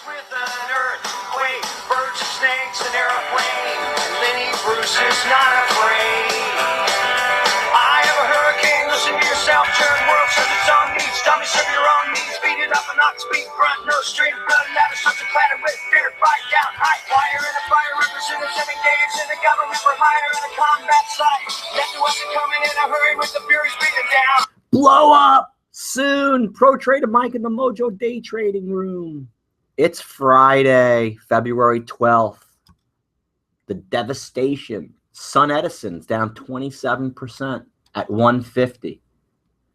With an earthquake, birds and snakes, and airplane. Lenny Bruce is not afraid. I have a hurricane, listen to yourself, turn world serve its own needs. Dummy serve your own needs, beat it up and not speak grunt. No stream, blood, ladder, such a clatter with fear, fight down, high wire in a fire, representing 7 days in the government for hire in a combat site. Left wasn't coming in a hurry with the furies beating down. Blow up soon. Pro Trader Mike in the MOJO Day Trading Room. It's Friday, February 12th. The devastation. Sun Edison's down 27% at 150.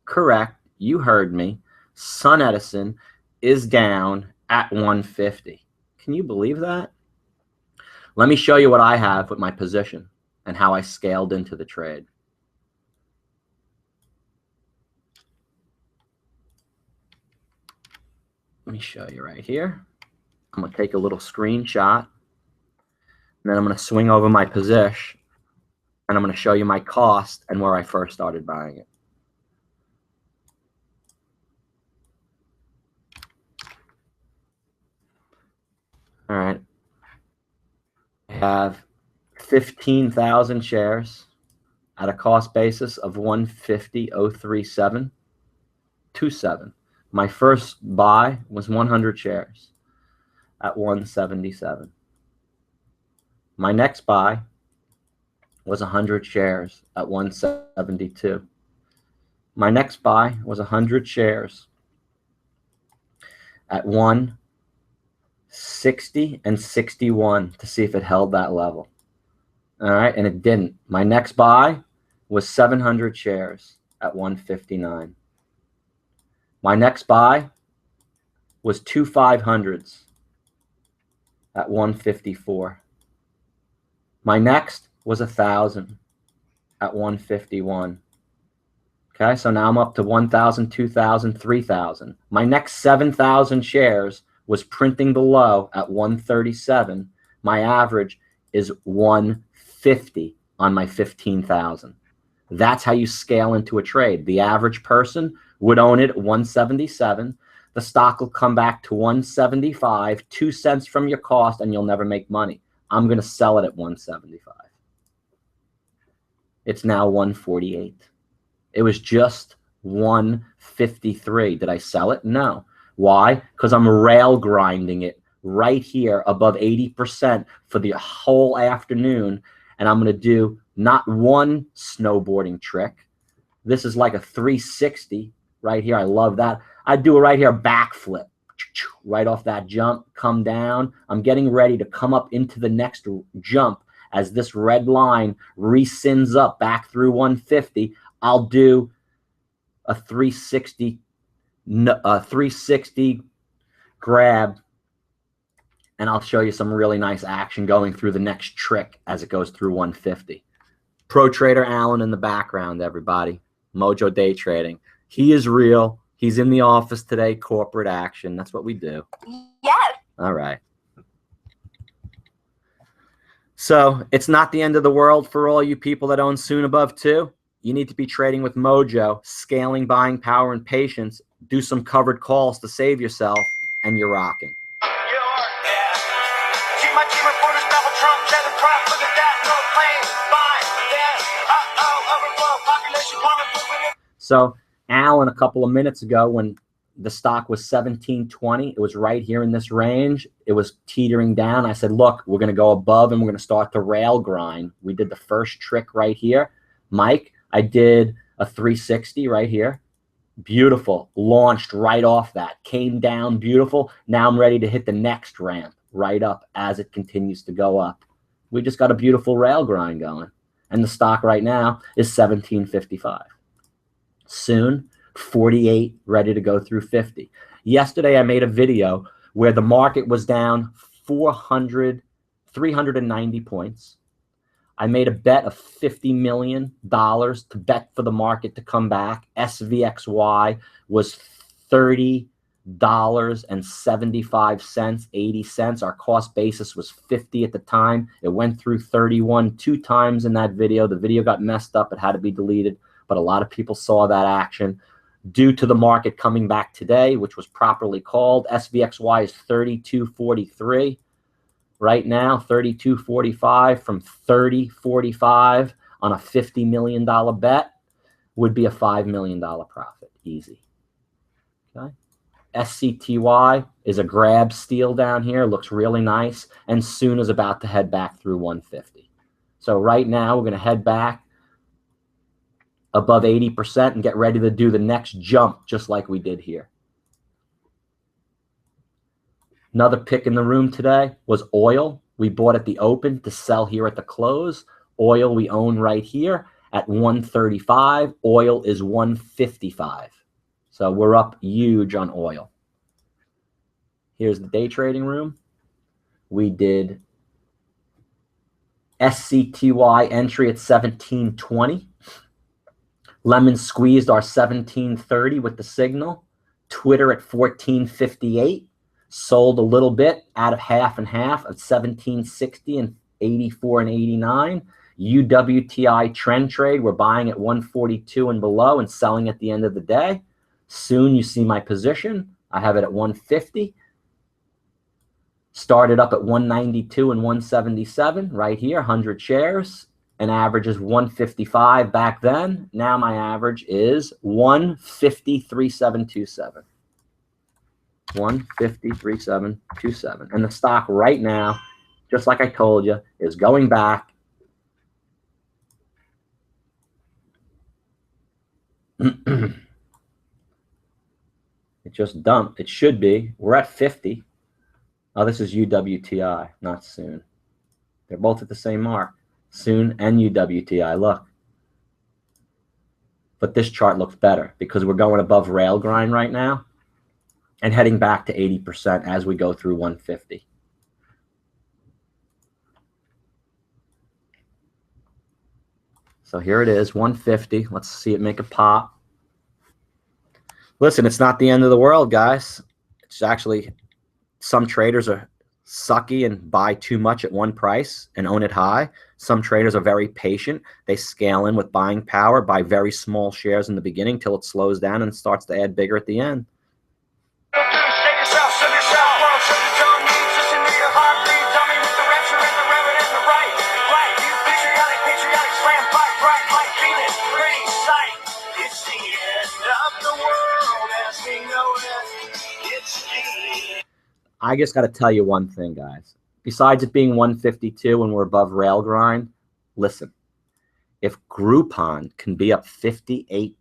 Correct. You heard me. Sun Edison is down at 150. Can you believe that? Let me show you what I have with my position and how I scaled into the trade. Let me show you right here. I'm going to take a little screenshot, and then I'm going to swing over my position, and I'm going to show you my cost and where I first started buying it. All right. I have 15,000 shares at a cost basis of 150,037.27. My first buy was 100 shares at 177. My next buy was 100 shares at 172. My next buy was 100 shares at 160 and 61 to see if it held that level. All right, and it didn't. My next buy was 700 shares at 159. My next buy was 2 500s at 154. My next was 1,000 at 151. Okay, so now I'm up to 1,000, 2,000, 3,000. My next 7,000 shares was printing the low at 137. My average is 150 on my 15,000. That's how you scale into a trade. The average person would own it at 177. The stock will come back to 175, 2 cents from your cost, and you'll never make money. I'm going to sell it at 175. It's now 148. It was just 153. Did I sell it? No. Why? Because I'm rail grinding it right here above 80% for the whole afternoon, and I'm going to do not one snowboarding trick. This is like a 360 right here. I love that. I do it right here, backflip, right off that jump, come down. I'm getting ready to come up into the next jump as this red line rescinds up back through 150. I'll do a 360 grab, and I'll show you some really nice action going through the next trick as it goes through 150. Pro Trader Allen in the background, everybody. MOJO Day Trading. He is real. He's in the office today, corporate action. That's what we do. Yes. All right. So it's not the end of the world for all you people that own soon above 2. You need to be trading with Mojo, scaling buying power and patience. Do some covered calls to save yourself, and you're rocking. See my team reporters double Trump, cheddar crop, look at that, no plane, fine, then, overflow, population coming through. So Alan, a couple of minutes ago, when the stock was 1720, it was right here in this range. It was teetering down. I said, look, we're going to go above and we're going to start the rail grind. We did the first trick right here. Mike, I did a 360 right here. Beautiful. Launched right off that. Came down beautiful. Now I'm ready to hit the next ramp right up as it continues to go up. We just got a beautiful rail grind going. And the stock right now is 1755. Soon, 48, ready to go through 50. Yesterday, I made a video where the market was down 390 points. I made a bet of $50 million to bet for the market to come back. SVXY was $30.75, 80 cents. Our cost basis was 50 at the time. It went through 31 2 times in that video. The video got messed up. It had to be deleted, but a lot of people saw that action. due to the market coming back today, which was properly called. SVXY is 32.43 right now, 32.45 from 30.45 on a $50 million bet would be a $5 million profit, easy. Okay. SCTY is a grab steal down here, looks really nice, and soon is about to head back through 150. So right now we're going to head back above 80% and get ready to do the next jump just like we did here. Another pick in the room today was oil. We bought at the open to sell here at the close. Oil we own right here at 135. Oil is 155. So we're up huge on oil. Here's the day trading room. We did SCTY entry at 1720. Lemon squeezed our 1730 with the signal. Twitter at 1458. Sold a little bit out of half and half at 1760 and 84 and 89. UWTI trend trade, we're buying at 142 and below and selling at the end of the day. Soon you see my position. I have it at 150. Started up at 192 and 177 right here, 100 shares. An average is 155 back then. Now my average is 150.3727. 150.3727. And the stock right now, just like I told you, is going back. It just dumped. It should be. We're at 50. Oh, this is UWTI, not soon. They're both at the same mark. Soon and UWTI, look. But this chart looks better because we're going above rail grind right now and heading back to 80% as we go through 150. So here it is, 150. Let's see it make a pop. Listen, it's not the end of the world, guys. It's actually, some traders are sucky and buy too much at one price and own it high. Some traders are very patient. They scale in with buying power, buy very small shares in the beginning till it slows down and starts to add bigger at the end. I just got to tell you one thing, guys. Besides it being 152 and we're above rail grind, listen, if Groupon can be up 58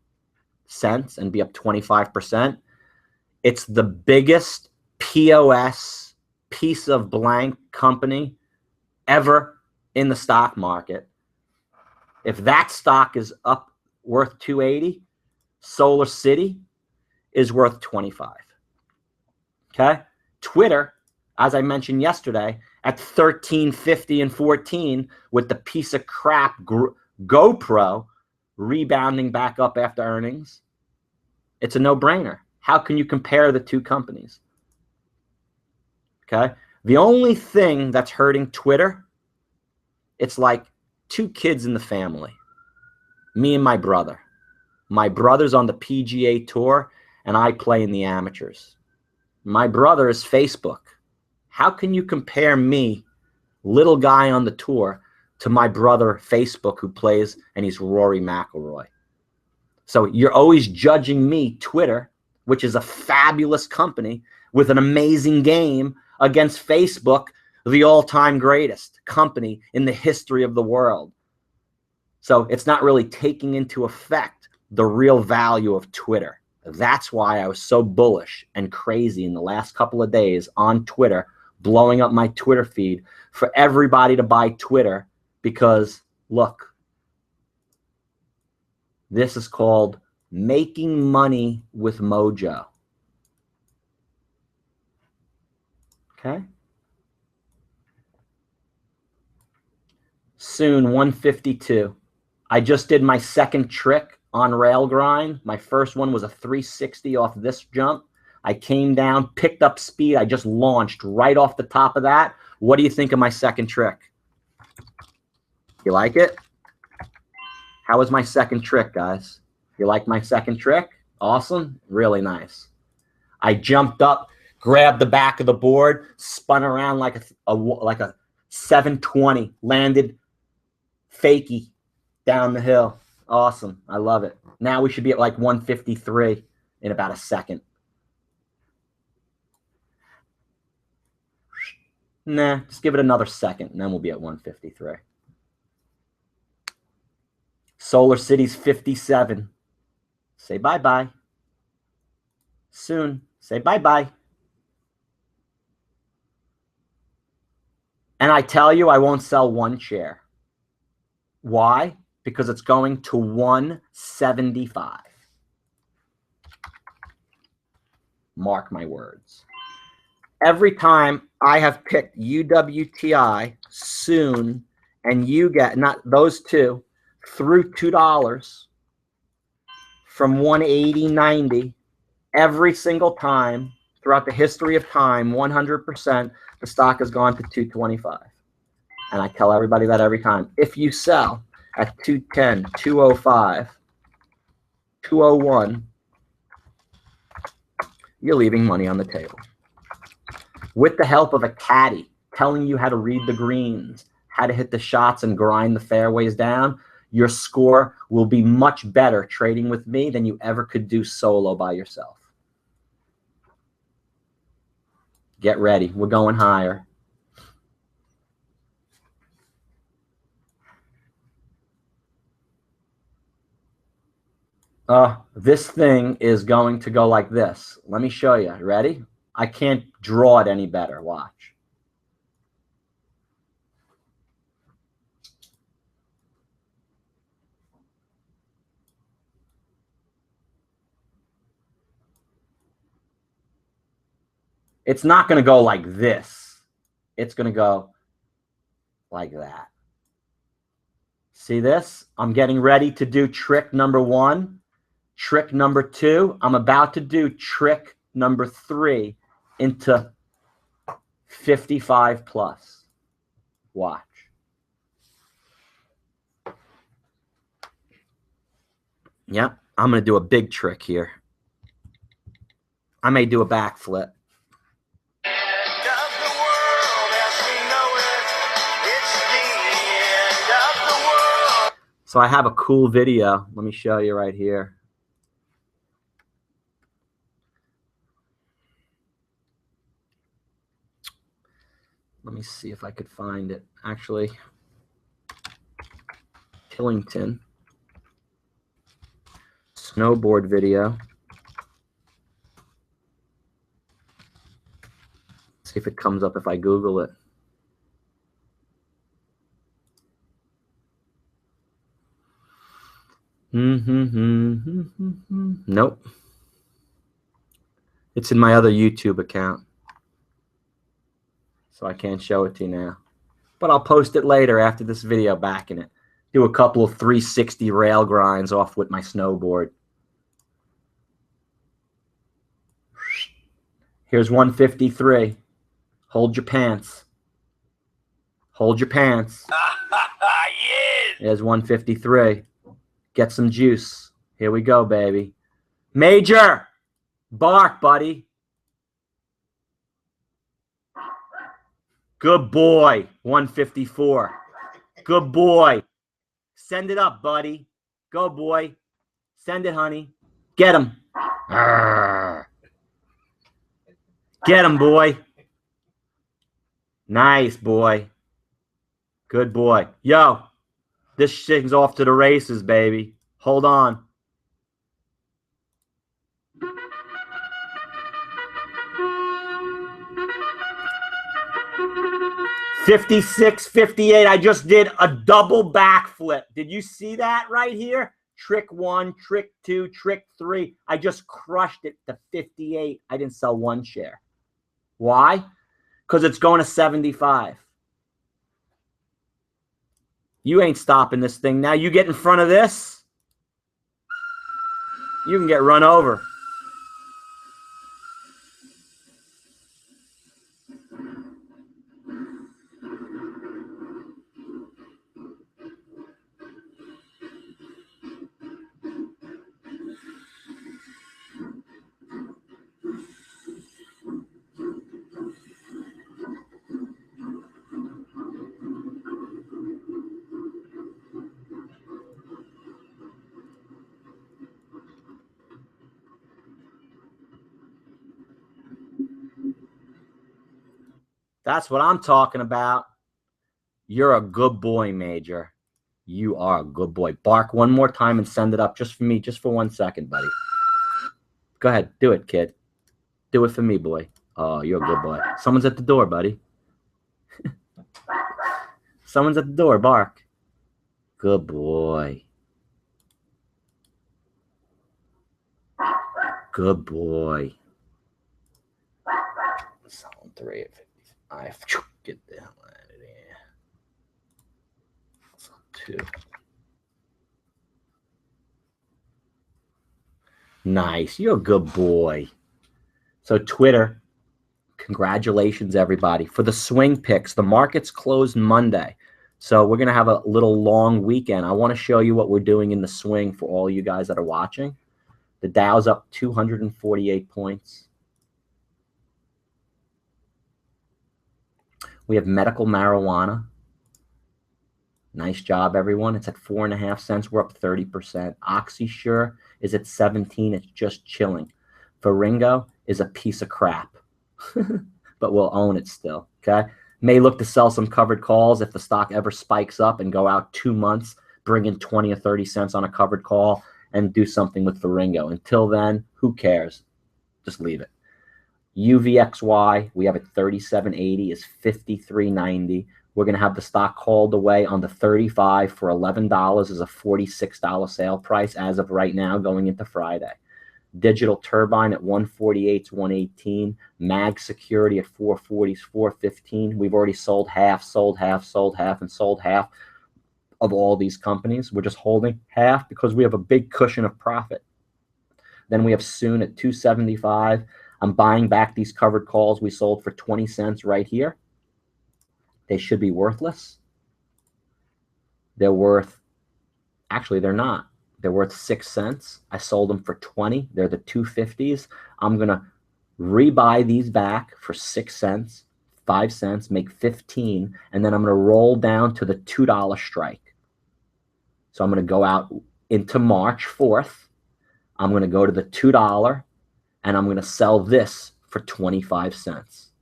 cents and be up 25%, it's the biggest POS piece of blank company ever in the stock market. If that stock is up worth 280, Solar City is worth 25. Okay? Twitter, as I mentioned yesterday, at 13.50 and 14 with the piece of crap GoPro rebounding back up after earnings. It's a no-brainer. How can you compare the two companies? Okay? The only thing that's hurting Twitter, it's like two kids in the family. Me and my brother. My brother's on the PGA Tour, and I play in the amateurs. My brother is Facebook. How can you compare me, little guy on the tour, to my brother Facebook who plays and he's Rory McIlroy? So you're always judging me, Twitter, which is a fabulous company with an amazing game, against Facebook, the all-time greatest company in the history of the world. So it's not really taking into effect the real value of Twitter. That's why I was so bullish and crazy in the last couple of days on Twitter, blowing up my Twitter feed for everybody to buy Twitter because, look, this is called making money with Mojo. Okay? Soon, 152. I just did my second trick on rail grind. My first one was a 360 off this jump. I came down, picked up speed. I just launched right off the top of that. What do you think of my second trick? You like it? How was my second trick, guys? You like my second trick? Awesome. Really nice. I jumped up, grabbed the back of the board, spun around like a 720, landed fakey down the hill. Awesome. I love it. Now we should be at like 153 in about a second. Nah, just give it another second, and then we'll be at 153. Solar City's 57. Say bye-bye. Soon. Say bye-bye. And I tell you, I won't sell one share. Why? Because it's going to 175. Mark my words. Every time I have picked UWTI, soon, and you get, not those two, through $2 from 180.90, every single time throughout the history of time, 100%, the stock has gone to 225. And I tell everybody that every time. If you sell at 210, 205, 201, you're leaving money on the table. With the help of a caddy telling you how to read the greens, how to hit the shots and grind the fairways down, your score will be much better trading with me than you ever could do solo by yourself. Get ready. We're going higher. This thing is going to go like this. Let me show you. Ready? I can't draw it any better. Watch. It's not going to go like this. It's going to go like that. See this? I'm getting ready to do trick number 1. Trick number 2. I'm about to do trick number 3 into 55 plus. Watch. Yep. I'm going to do a big trick here. I may do a backflip. So I have a cool video. Let me show you right here. Let me see if I could find it. Actually, Killington. Snowboard video. See if it comes up if I Google it. Nope. It's in my other YouTube account. So I can't show it to you now. But I'll post it later after this video backing it. Do a couple of 360 rail grinds off with my snowboard. Here's 153. Hold your pants. Hold your pants. There's 153. Get some juice. Here we go, baby. Major! Bark, buddy. Good boy. 154. Good boy. Send it up, buddy. Go, boy. Send it, honey. Get him. Get him, boy. Nice, boy. Good boy. Yo, this thing's off to the races, baby. Hold on. $56, $58. I just did a double backflip. Did you see that right here? Trick 1, trick 2, trick 3. I just crushed it to 58. I didn't sell one share. Why? Because it's going to 75. You ain't stopping this thing now. You get in front of this, you can get run over. That's what I'm talking about. You're a good boy, Major. You are a good boy. Bark one more time and send it up just for me, just for 1 second, buddy. Go ahead. Do it, kid. Do it for me, boy. Oh, you're a good boy. Someone's at the door, buddy. Someone's at the door. Bark. Good boy. Good boy. Zone 3 at 55. Get the hell out of there. Zone 2. Nice. You're a good boy. So Twitter, congratulations, everybody. For the swing picks, the market's closed Monday. So we're going to have a little long weekend. I want to show you what we're doing in the swing for all you guys that are watching. The Dow's up 248 points. We have medical marijuana. Nice job, everyone. It's at 4.5 cents. We're up 30%. OxySure is at 17. It's just chilling. Faringo is a piece of crap, but we'll own it still, okay? May look to sell some covered calls if the stock ever spikes up and go out 2 months, bring in 20 or 30 cents on a covered call and do something with Faringo. Until then, who cares? Just leave it. UVXY, we have at 37.80 is 53.90. We're going to have the stock called away on the 35 for $11 is a $46 sale price as of right now going into Friday. Digital Turbine at 148 is 118. Mag Security at 440 is 415. We've already sold half, sold half, sold half, and sold half of all these companies. We're just holding half because we have a big cushion of profit. Then we have Soon at 275. I'm buying back these covered calls we sold for 20 cents right here. They should be worthless. They're worth, actually they're not. They're worth 6 cents. I sold them for 20. They're the 250s. I'm going to rebuy these back for 6 cents, 5 cents, make 15, and then I'm going to roll down to the $2 strike. So I'm going to go out into March 4th. I'm going to go to the $2, and I'm going to sell this for 25 cents.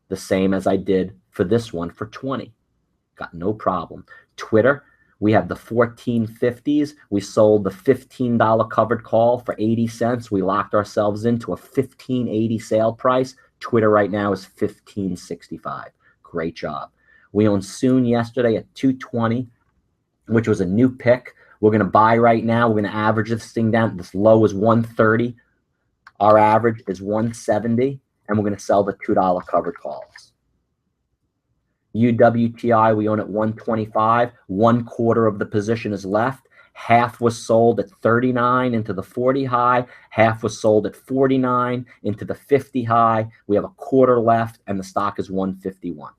The same as I did for this one for 20. Got no problem. Twitter, we have the 1450s. We sold the $15 covered call for 80 cents. We locked ourselves into a $15.80 sale price. Twitter right now is $15.65. Great job. We owned Soon yesterday at 220, which was a new pick. We're going to buy right now. We're going to average this thing down. This low is 130. Our average is 170, and we're going to sell the $2 covered calls. UWTI, we own at 125. 1/4 of the position is left. Half was sold at 39 into the 40 high. Half was sold at 49 into the 50 high. We have a quarter left, and the stock is 151.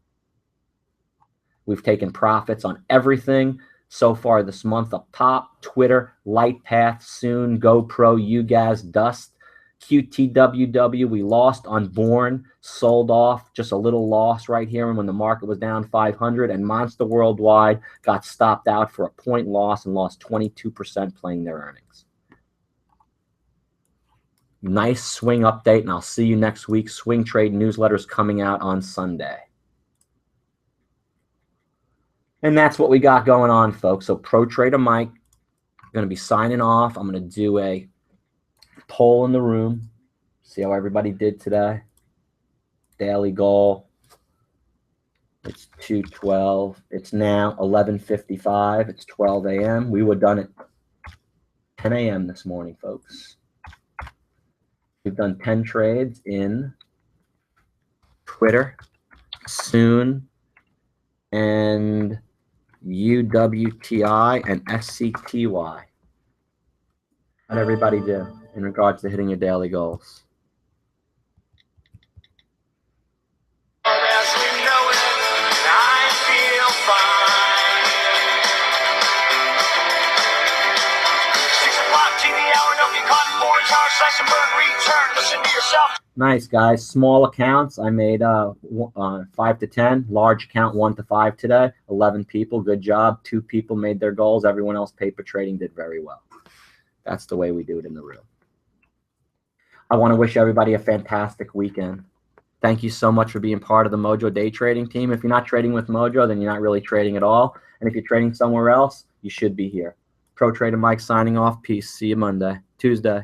We've taken profits on everything so far this month up top. Twitter, LightPath, Soon, GoPro, UGAS, Dust. QTWW, we lost on Born, sold off, just a little loss right here when the market was down 500, and Monster Worldwide got stopped out for a point loss and lost 22% playing their earnings. Nice swing update, and I'll see you next week. Swing trade newsletters coming out on Sunday. And that's what we got going on, folks. So Pro Trader Mike, I'm going to be signing off. I'm going to do a poll in the room, see how everybody did today. Daily goal, it's 212. It's now 11:55. It's 12 a.m. We were done at 10 a.m. this morning, folks. We've done 10 trades in Twitter, Soon, and UWTI and SCTY. How'd everybody do in regards to hitting your daily goals? As we know it, I feel fine. 6 o'clock TV hour, don't get caught in boards, hour, slice and burn, return, listen to yourself. Nice, guys. Small accounts, I made 5 to 10. Large account, 1 to 5 today. 11 people, good job. 2 people made their goals. Everyone else, paper trading, did very well. That's the way we do it in the room. I want to wish everybody a fantastic weekend. Thank you so much for being part of the MOJO Day Trading team. If you're not trading with MOJO, then you're not really trading at all. And if you're trading somewhere else, you should be here. Pro Trader Mike signing off. Peace. See you Tuesday.